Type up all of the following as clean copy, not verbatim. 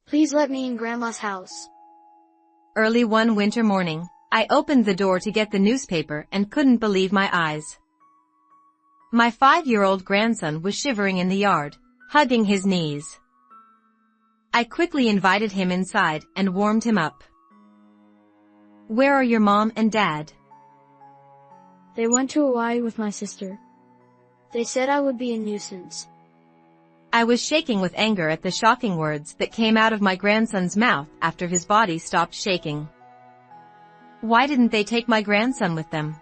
Please let me in Grandma's house. Early one winter morning, I opened the door to get the newspaper and couldn't believe my eyes. My 5-year-old grandson was shivering in the yard, hugging his knees. I quickly invited him inside and warmed him up. "Where are your mom and dad?" They went to Hawaii with my sister. They said I would be a nuisance. I was shaking with anger at the shocking words that came out of my grandson's mouth after his body stopped shaking. Why didn't they take my grandson with them?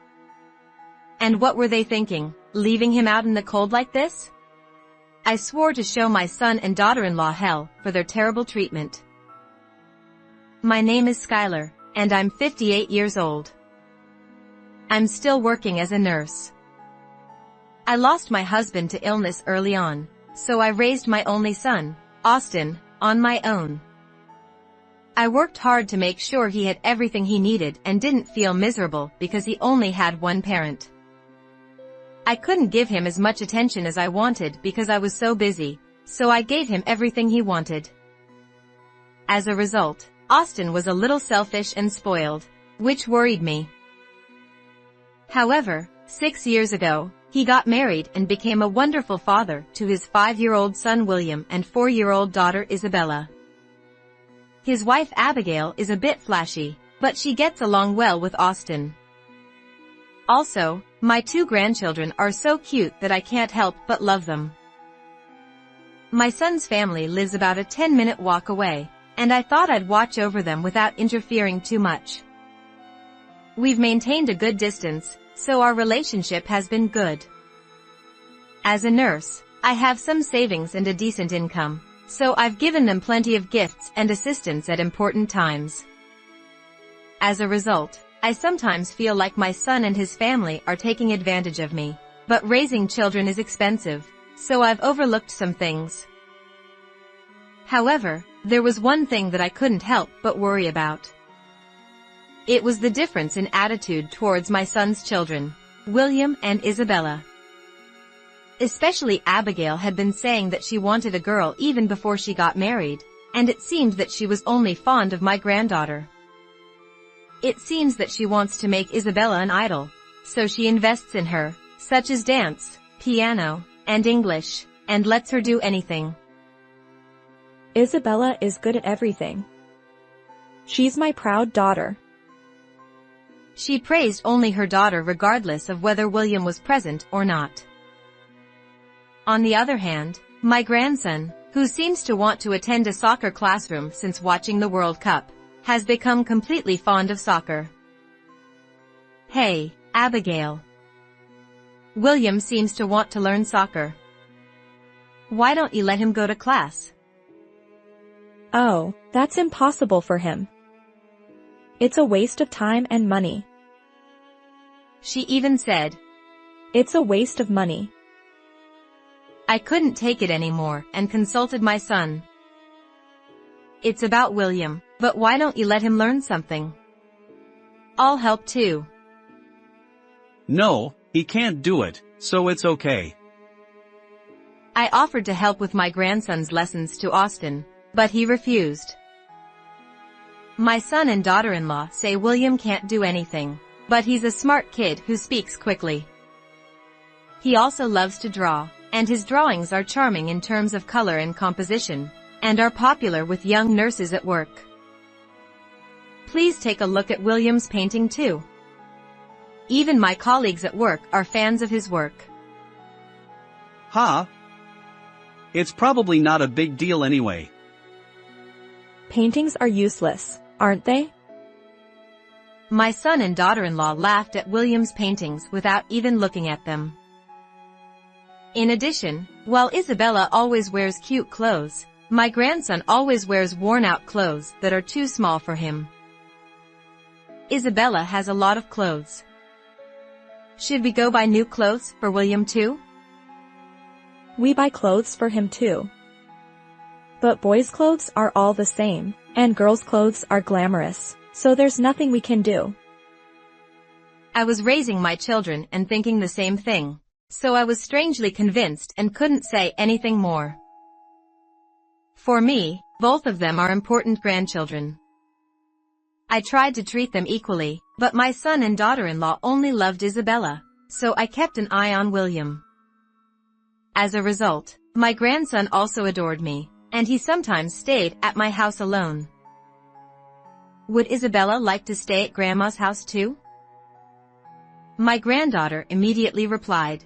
And what were they thinking, leaving him out in the cold like this? I swore to show my son and daughter-in-law hell for their terrible treatment. My name is Skylar, and I'm 58 years old. I'm still working as a nurse. I lost my husband to illness early on, so I raised my only son, Austin, on my own. I worked hard to make sure he had everything he needed and didn't feel miserable because he only had one parent. I couldn't give him as much attention as I wanted because I was so busy, so I gave him everything he wanted. As a result, Austin was a little selfish and spoiled, which worried me. However, 6 years ago, he got married and became a wonderful father to his 5-year-old son William and 4-year-old daughter Isabella. His wife Abigail is a bit flashy, but she gets along well with Austin. Also, my 2 grandchildren are so cute that I can't help but love them. My son's family lives about a 10-minute walk away, and I thought I'd watch over them without interfering too much. We've maintained a good distance, so our relationship has been good. As a nurse, I have some savings and a decent income, so I've given them plenty of gifts and assistance at important times. As a result, I sometimes feel like my son and his family are taking advantage of me, but raising children is expensive, so I've overlooked some things. However, there was one thing that I couldn't help but worry about. It was the difference in attitude towards my son's children, William and Isabella. Especially Abigail had been saying that she wanted a girl even before she got married, and it seemed that she was only fond of my granddaughter. It seems that she wants to make Isabella an idol, so she invests in her, such as dance, piano, and English, and lets her do anything. Isabella is good at everything. She's my proud daughter. She praised only her daughter regardless of whether William was present or not. On the other hand, my grandson, who seems to want to attend a soccer classroom since watching the World Cup, has become completely fond of soccer. Hey, Abigail. William seems to want to learn soccer. Why don't you let him go to class? Oh, that's impossible for him. It's a waste of time and money. She even said, "It's a waste of money." I couldn't take it anymore and consulted my son. It's about William, but why don't you let him learn something? I'll help too. No, he can't do it, so it's okay. I offered to help with my grandson's lessons to Austin, but he refused. My son and daughter-in-law say William can't do anything, but he's a smart kid who speaks quickly. He also loves to draw, and his drawings are charming in terms of color and composition, and are popular with young nurses at work. Please take a look at William's painting too. Even my colleagues at work are fans of his work. Huh? It's probably not a big deal anyway. Paintings are useless, aren't they? My son and daughter-in-law laughed at William's paintings without even looking at them. In addition, while Isabella always wears cute clothes, my grandson always wears worn-out clothes that are too small for him. Isabella has a lot of clothes. Should we go buy new clothes for William too? We buy clothes for him too. But boys' clothes are all the same, and girls' clothes are glamorous, so there's nothing we can do. I was raising my children and thinking the same thing, so I was strangely convinced and couldn't say anything more. For me, Both of them are important grandchildren. I tried to treat them equally, but my son and daughter-in-law only loved Isabella, so I kept an eye on William. As a result, my grandson also adored me, and he sometimes stayed at my house alone. Would Isabella like to stay at Grandma's house too? My granddaughter immediately replied,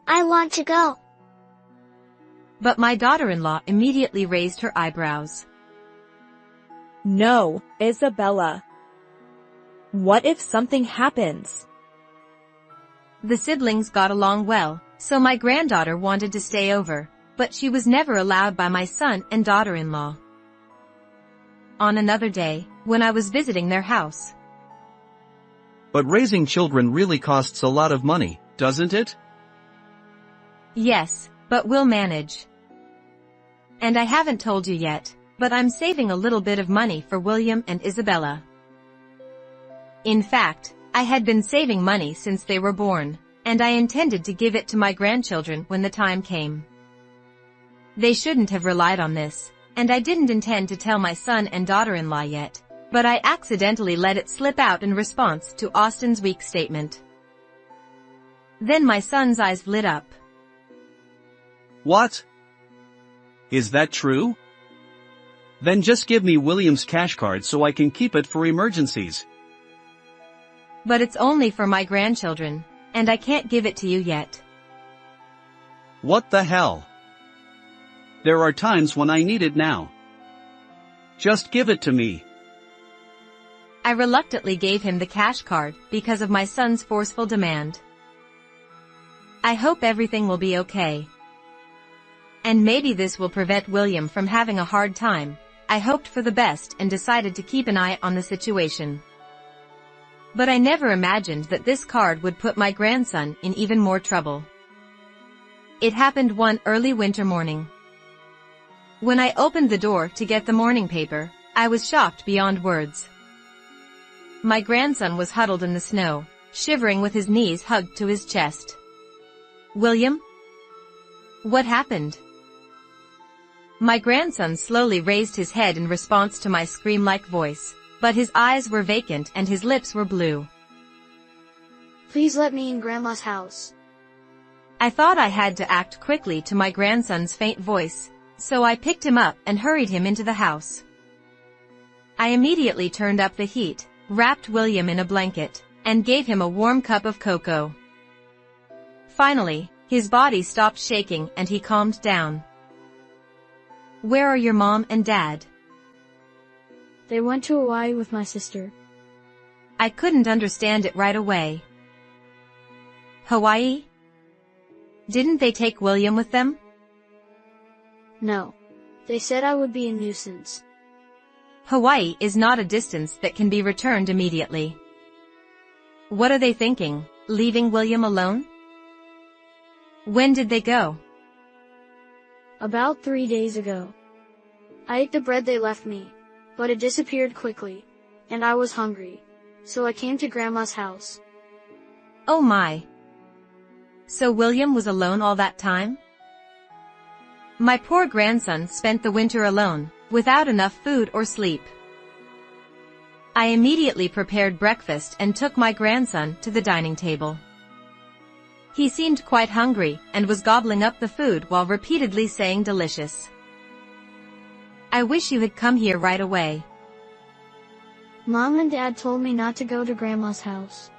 I want to go. but my daughter-in-law immediately raised her eyebrows. No, Isabella. What if something happens? The siblings got along well, so my granddaughter wanted to stay over, but she was never allowed by my son and daughter-in-law. On another day, when I was visiting their house, But raising children really costs a lot of money, doesn't it? yes, but we'll manage. And I haven't told you yet, but I'm saving a little bit of money for William and Isabella. In fact, I had been saving money since they were born, and I intended to give it to my grandchildren when the time came. They shouldn't have relied on this, and I didn't intend to tell my son and daughter-in-law yet, but I accidentally let it slip out in response to Austin's weak statement. Then my son's eyes lit up. What? Is that true? Then just give me William's cash card so I can keep it for emergencies. But it's only for my grandchildren, and I can't give it to you yet. What the hell? There are times when I need it now. Just give it to me. I reluctantly gave him the cash card because of my son's forceful demand. I hope everything will be okay. And maybe this will prevent William from having a hard time. I hoped for the best and decided to keep an eye on the situation. But I never imagined that this card would put my grandson in even more trouble. It happened one early winter morning. When I opened the door to get the morning paper, I was shocked beyond words. My grandson was huddled in the snow, shivering with his knees hugged to his chest. William? What happened? My grandson slowly raised his head in response to my scream-like voice, but his eyes were vacant and his lips were blue. Please let me in Grandma's house. I thought I had to act quickly to my grandson's faint voice, so I picked him up and hurried him into the house. I immediately turned up the heat, wrapped William in a blanket, and gave him a warm cup of cocoa. Finally, his body stopped shaking and he calmed down. Where are your mom and dad? They went to Hawaii with my sister. I couldn't understand it right away. Hawaii? Didn't they take William with them? No. They said I would be a nuisance. Hawaii is not a distance that can be returned immediately. What are they thinking, leaving William alone? When did they go? About 3 days ago. I ate the bread they left me, but it disappeared quickly, and I was hungry, so I came to Grandma's house. Oh my. So William was alone all that time? My poor grandson spent the winter alone, without enough food or sleep. I immediately prepared breakfast and took my grandson to the dining table. He seemed quite hungry and was gobbling up the food while repeatedly saying delicious. I wish you had come here right away. Mom and Dad told me not to go to Grandma's house.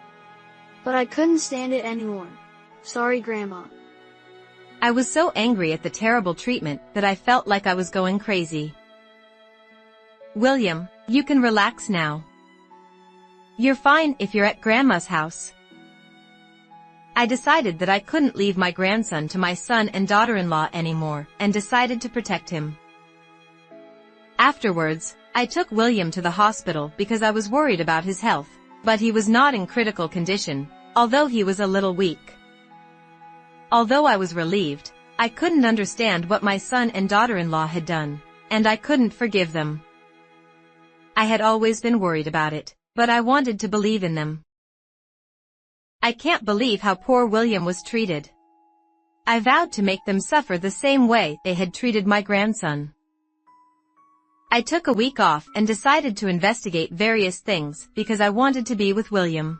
But I couldn't stand it anymore. Sorry, Grandma. I was so angry at the terrible treatment that I felt like I was going crazy. William, you can relax now. You're fine if you're at Grandma's house. I decided that I couldn't leave my grandson to my son and daughter-in-law anymore, and decided to protect him. Afterwards, I took William to the hospital because I was worried about his health, but he was not in critical condition, although he was a little weak. Although I was relieved, I couldn't understand what my son and daughter-in-law had done, and I couldn't forgive them. I had always been worried about it, but I wanted to believe in them. I can't believe how poor William was treated. I vowed to make them suffer the same way they had treated my grandson. I took a week off and decided to investigate various things because I wanted to be with William.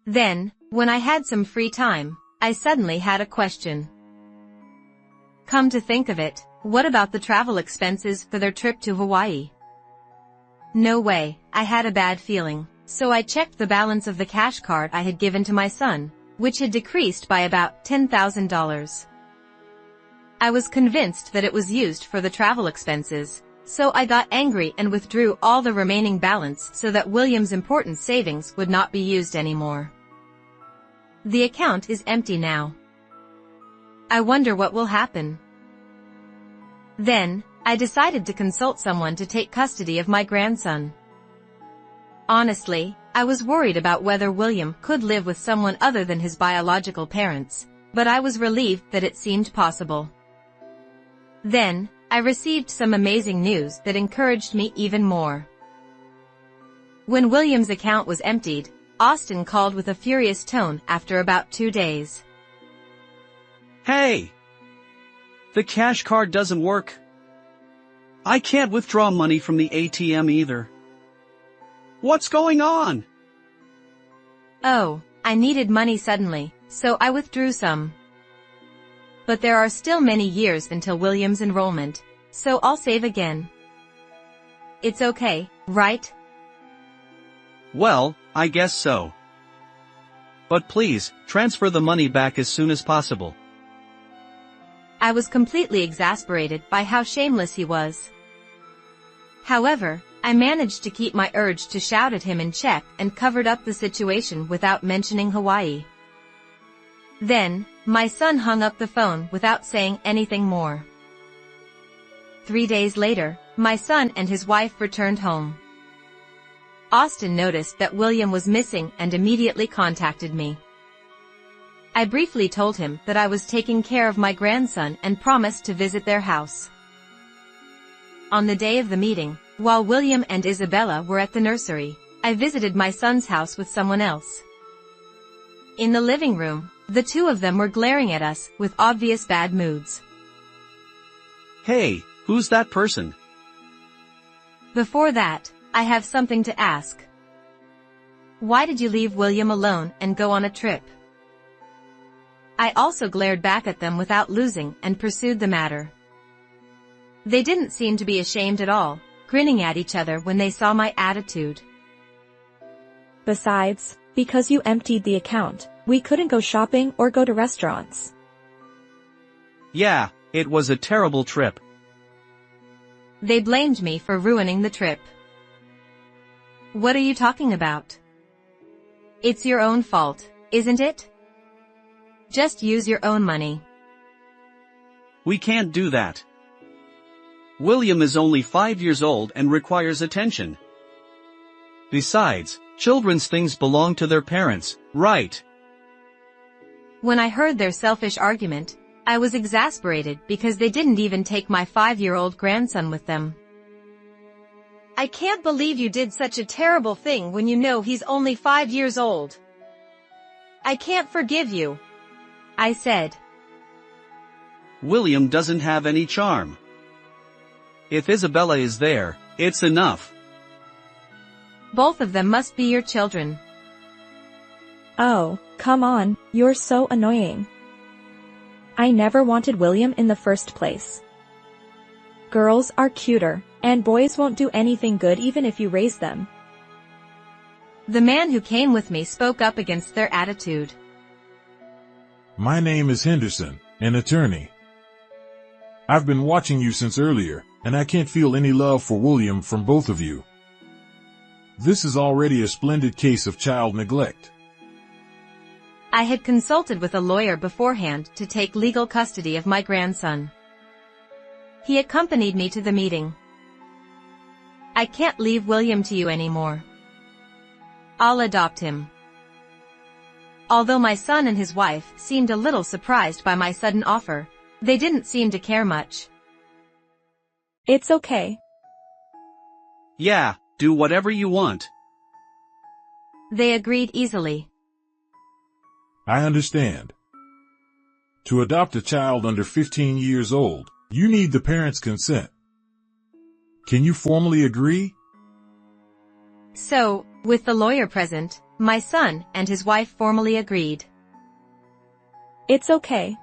Then, when I had some free time, I suddenly had a question. Come to think of it, what about the travel expenses for their trip to Hawaii? No way, I had a bad feeling, so I checked the balance of the cash card I had given to my son, which had decreased by about $10,000. I was convinced that it was used for the travel expenses, so I got angry and withdrew all the remaining balance so that William's important savings would not be used anymore. The account is empty now. I wonder what will happen. Then, I decided to consult someone to take custody of my grandson. Honestly, I was worried about whether William could live with someone other than his biological parents, but I was relieved that it seemed possible. Then, I received some amazing news that encouraged me even more. When William's account was emptied, Austin called with a furious tone after about 2 days. Hey! The cash card doesn't work. I can't withdraw money from the ATM either. What's going on? Oh, I needed money suddenly, so I withdrew some. But there are still many years until William's enrollment, so I'll save again. It's okay, right? Well, I guess so. But please, transfer the money back as soon as possible. I was completely exasperated by how shameless he was. However, I managed to keep my urge to shout at him in check and covered up the situation without mentioning Hawaii. Then, my son hung up the phone without saying anything more. 3 days later, my son and his wife returned home. Austin noticed that William was missing and immediately contacted me. I briefly told him that I was taking care of my grandson and promised to visit their house. On the day of the meeting, while William and Isabella were at the nursery, I visited my son's house with someone else. In the living room, the two of them were glaring at us with obvious bad moods. Hey, who's that person? Before that, I have something to ask. Why did you leave William alone and go on a trip? I also glared back at them without losing and pursued the matter. They didn't seem to be ashamed at all, grinning at each other when they saw my attitude. Besides, because you emptied the account, we couldn't go shopping or go to restaurants. Yeah, it was a terrible trip. They blamed me for ruining the trip. What are you talking about? It's your own fault, isn't it? Just use your own money. We can't do that. William is only 5 years old and requires attention. Besides, children's things belong to their parents, right? When I heard their selfish argument, I was exasperated because they didn't even take my 5-year-old grandson with them. I can't believe you did such a terrible thing when you know he's only 5 years old. I can't forgive you, I said. William doesn't have any charm. If Isabella is there, it's enough. Both of them must be your children. Oh, come on, you're so annoying. I never wanted William in the first place. Girls are cuter, and boys won't do anything good even if you raise them. The man who came with me spoke up against their attitude. My name is Henderson, an attorney. I've been watching you since earlier, and I can't feel any love for William from both of you. This is already a splendid case of child neglect. I had consulted with a lawyer beforehand to take legal custody of my grandson. He accompanied me to the meeting. I can't leave William to you anymore. I'll adopt him. Although my son and his wife seemed a little surprised by my sudden offer, they didn't seem to care much. It's okay. Yeah, do whatever you want. They agreed easily. I understand. To adopt a child under 15 years old, you need the parents' consent. Can you formally agree? So, with the lawyer present, my son and his wife formally agreed. It's okay.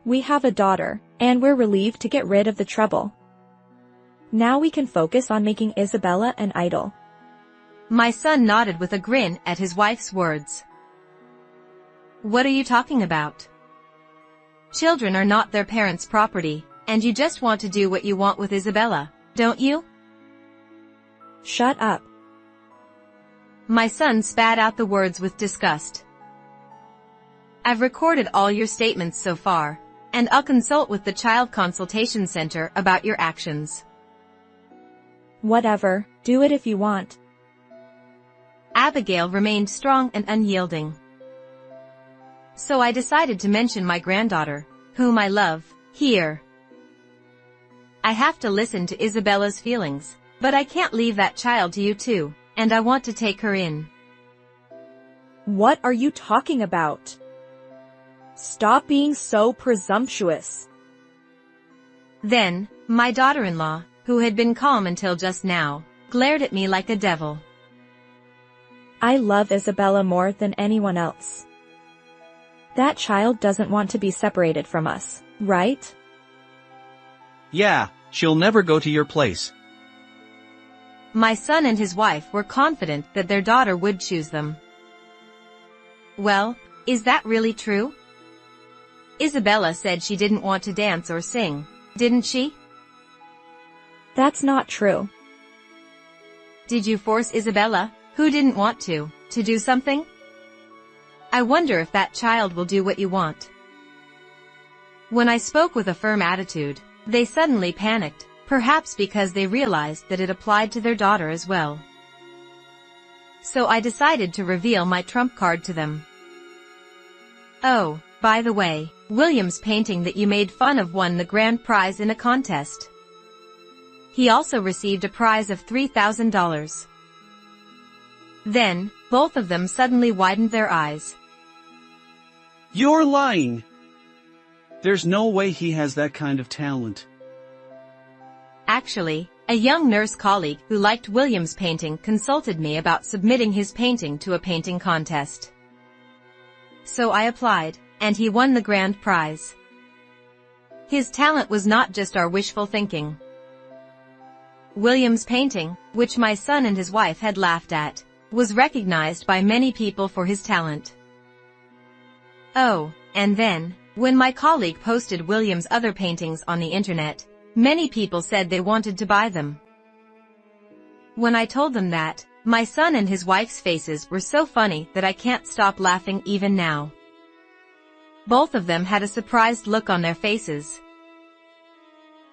We have a daughter, and we're relieved to get rid of the trouble. Now we can focus on making Isabella an idol. My son nodded with a grin at his wife's words. What are you talking about? Children are not their parents' property, and you just want to do what you want with Isabella, don't you? Shut up. My son spat out the words with disgust. I've recorded all your statements so far, and I'll consult with the Child Consultation Center about your actions. Whatever, do it if you want. Abigail remained strong and unyielding. So I decided to mention my granddaughter, whom I love, here. I have to listen to Isabella's feelings, but I can't leave that child to you too, and I want to take her in. What are you talking about? Stop being so presumptuous. Then, my daughter-in-law, who had been calm until just now, glared at me like a devil. I love Isabella more than anyone else. That child doesn't want to be separated from us, right? Yeah, she'll never go to your place. My son and his wife were confident that their daughter would choose them. Well, is that really true? Isabella said she didn't want to dance or sing, didn't she? That's not true. Did you force Isabella, who didn't want to do something? I wonder if that child will do what you want. When I spoke with a firm attitude, they suddenly panicked, perhaps because they realized that it applied to their daughter as well. So I decided to reveal my trump card to them. Oh, by the way, William's painting that you made fun of won the grand prize in a contest. He also received a prize of $3,000. Then, both of them suddenly widened their eyes. You're lying! There's no way he has that kind of talent. Actually, a young nurse colleague who liked William's painting consulted me about submitting his painting to a painting contest. So I applied, and he won the grand prize. His talent was not just our wishful thinking. William's painting, which my son and his wife had laughed at, was recognized by many people for his talent. Oh, and then, when my colleague posted William's other paintings on the internet, many people said they wanted to buy them. When I told them that, my son and his wife's faces were so funny that I can't stop laughing even now. Both of them had a surprised look on their faces.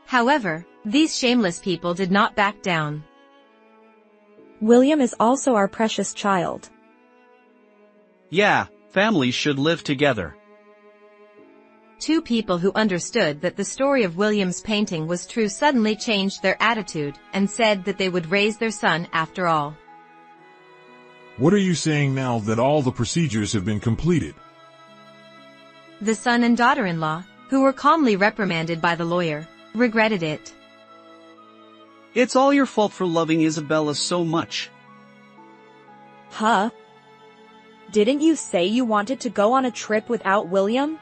However, these shameless people did not back down. William is also our precious child. Yeah, families should live together. Two people who understood that the story of William's painting was true suddenly changed their attitude and said that they would raise their son after all. What are you saying now that all the procedures have been completed? The son and daughter-in-law, who were calmly reprimanded by the lawyer, regretted it. It's all your fault for loving Isabella so much. Huh? Didn't you say you wanted to go on a trip without William?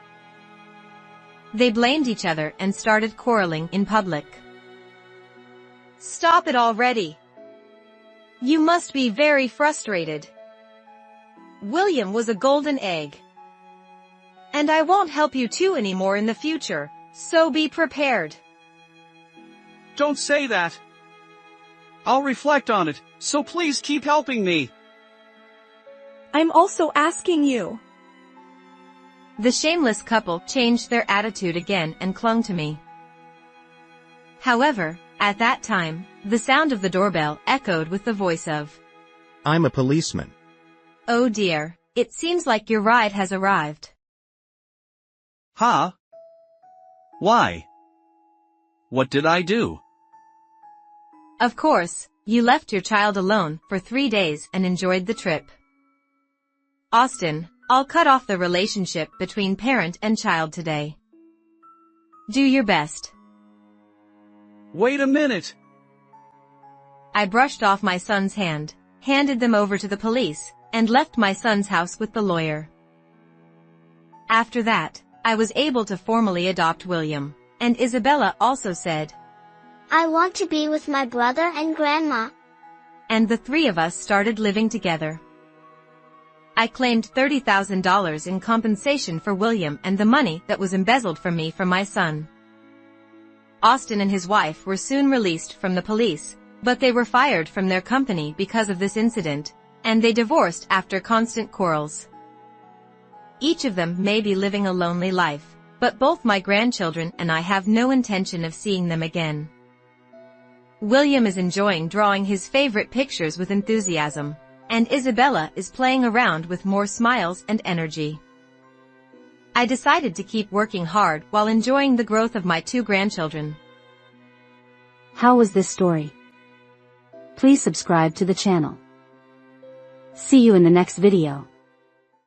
They blamed each other and started quarreling in public. Stop it already! You must be very frustrated. William was a golden egg. And I won't help you two anymore in the future, so be prepared. Don't say that. I'll reflect on it, so please keep helping me. I'm also asking you. The shameless couple changed their attitude again and clung to me. However, at that time, the sound of the doorbell echoed with the voice of, I'm a policeman. Oh dear, it seems like your ride has arrived. Huh? Why? What did I do? Of course, you left your child alone for 3 days and enjoyed the trip. Austin, I'll cut off the relationship between parent and child today. Do your best. Wait a minute. I brushed off my son's hand, handed them over to the police, and left my son's house with the lawyer. After that, I was able to formally adopt William, and Isabella also said, "I want to be with my brother and grandma." And the three of us started living together. I claimed $30,000 in compensation for William and the money that was embezzled from me for my son. Austin and his wife were soon released from the police, but they were fired from their company because of this incident, and they divorced after constant quarrels. Each of them may be living a lonely life, but both my grandchildren and I have no intention of seeing them again. William is enjoying drawing his favorite pictures with enthusiasm, and Isabella is playing around with more smiles and energy. I decided to keep working hard while enjoying the growth of my two grandchildren. How was this story? Please subscribe to the channel. See you in the next video.